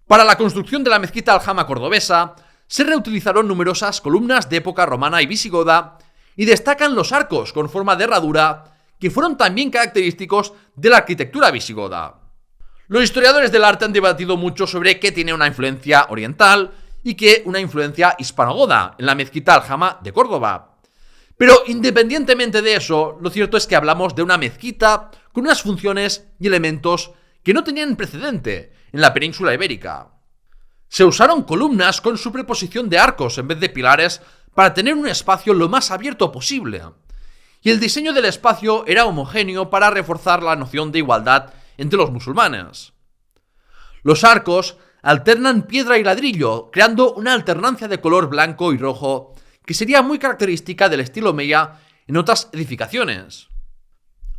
[SPEAKER 1] Para la construcción de la mezquita Aljama cordobesa se reutilizaron numerosas columnas de época romana y visigoda y destacan los arcos con forma de herradura que fueron también característicos de la arquitectura visigoda. Los historiadores del arte han debatido mucho sobre qué tiene una influencia oriental y qué una influencia hispanogoda en la mezquita Aljama de Córdoba. Pero independientemente de eso, lo cierto es que hablamos de una mezquita con unas funciones y elementos que no tenían precedente en la península ibérica. Se usaron columnas con superposición de arcos en vez de pilares para tener un espacio lo más abierto posible. y el diseño del espacio era homogéneo para reforzar la noción de igualdad entre los musulmanes. Los arcos alternan piedra y ladrillo, creando una alternancia de color blanco y rojo que sería muy característica del estilo omeya en otras edificaciones.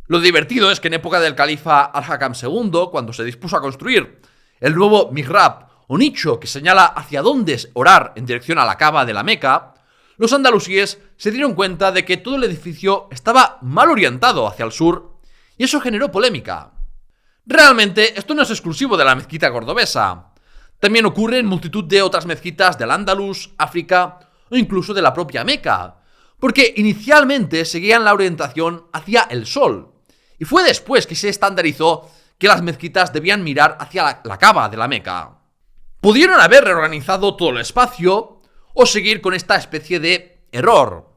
[SPEAKER 1] Lo divertido es que en época del califa Al-Hakam II, cuando se dispuso a construir el nuevo mihrab o nicho que señala hacia dónde orar en dirección a la Kaaba de la Meca, los andalusíes se dieron cuenta de que todo el edificio estaba mal orientado hacia el sur y eso generó polémica. Realmente esto no es exclusivo de la mezquita cordobesa. También ocurre en multitud de otras mezquitas del Andalus, África o incluso de la propia Meca, porque inicialmente seguían la orientación hacia el sol, y fue después que se estandarizó que las mezquitas debían mirar hacia la Kaaba de la Meca. Pudieron haber reorganizado todo el espacio o seguir con esta especie de error,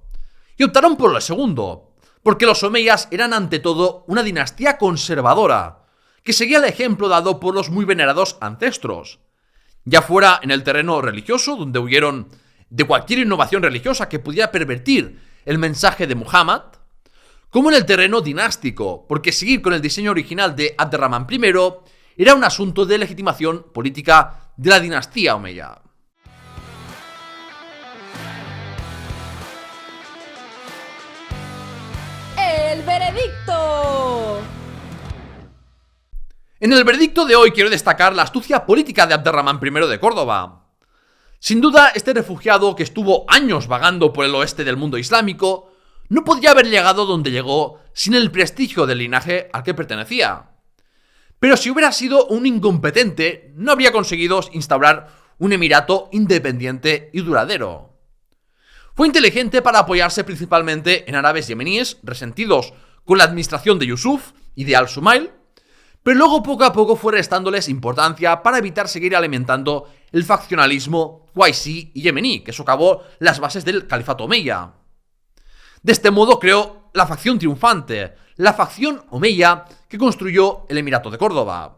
[SPEAKER 1] y optaron por lo segundo, porque los omeyas eran ante todo una dinastía conservadora, que seguía el ejemplo dado por los muy venerados ancestros, ya fuera en el terreno religioso, donde huyeron de cualquier innovación religiosa que pudiera pervertir el mensaje de Muhammad, como en el terreno dinástico, porque seguir con el diseño original de Abderramán I era un asunto de legitimación política de la dinastía omeya.
[SPEAKER 2] ¡El veredicto!
[SPEAKER 1] En el veredicto de hoy quiero destacar la astucia política de Abderramán I de Córdoba. Sin duda, este refugiado que estuvo años vagando por el oeste del mundo islámico no podría haber llegado donde llegó sin el prestigio del linaje al que pertenecía. Pero si hubiera sido un incompetente, no habría conseguido instaurar un emirato independiente y duradero. Fue inteligente para apoyarse principalmente en árabes yemeníes resentidos con la administración de Yusuf y de Al-Sumail, pero luego poco a poco fue restándoles importancia para evitar seguir alimentando el faccionalismo qaisí y yemení, que socavó las bases del califato omeya. De este modo creó la facción triunfante, la facción omeya que construyó el Emirato de Córdoba.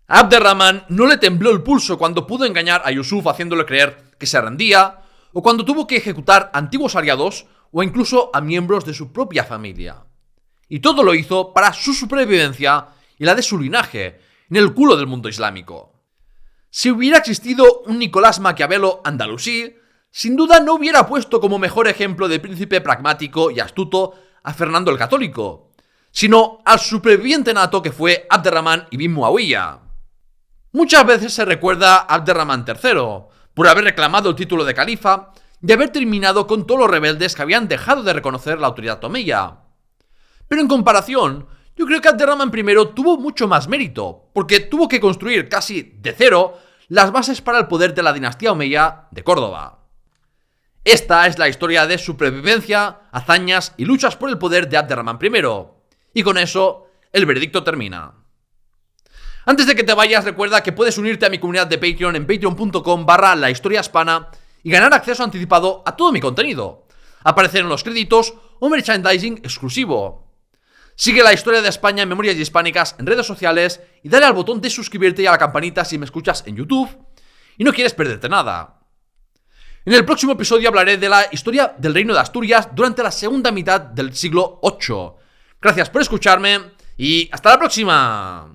[SPEAKER 1] A Abderramán no le tembló el pulso cuando pudo engañar a Yusuf haciéndole creer que se rendía, o cuando tuvo que ejecutar antiguos aliados o incluso a miembros de su propia familia. Y todo lo hizo para su supervivencia y la de su linaje en el culo del mundo islámico. Si hubiera existido un Nicolás Maquiavelo andalusí, sin duda no hubiera puesto como mejor ejemplo de príncipe pragmático y astuto a Fernando el Católico, sino al superviviente nato que fue Abderramán ibn Muawiyah. Muchas veces se recuerda a Abderramán III por haber reclamado el título de califa y haber terminado con todos los rebeldes que habían dejado de reconocer la autoridad omeya. Pero en comparación, yo creo que Abderramán I tuvo mucho más mérito, porque tuvo que construir casi de cero las bases para el poder de la dinastía omeya de Córdoba. Esta es la historia de supervivencia, hazañas y luchas por el poder de Abderramán I. Y con eso, el veredicto termina. Antes de que te vayas, recuerda que puedes unirte a mi comunidad de Patreon en patreon.com/lahistoriahispana y ganar acceso anticipado a todo mi contenido, aparecer en los créditos o merchandising exclusivo. Sigue la historia de España en Memorias Hispánicas en redes sociales y dale al botón de suscribirte y a la campanita si me escuchas en YouTube y no quieres perderte nada. En el próximo episodio hablaré de la historia del Reino de Asturias durante la segunda mitad del siglo VIII. Gracias por escucharme y hasta la próxima.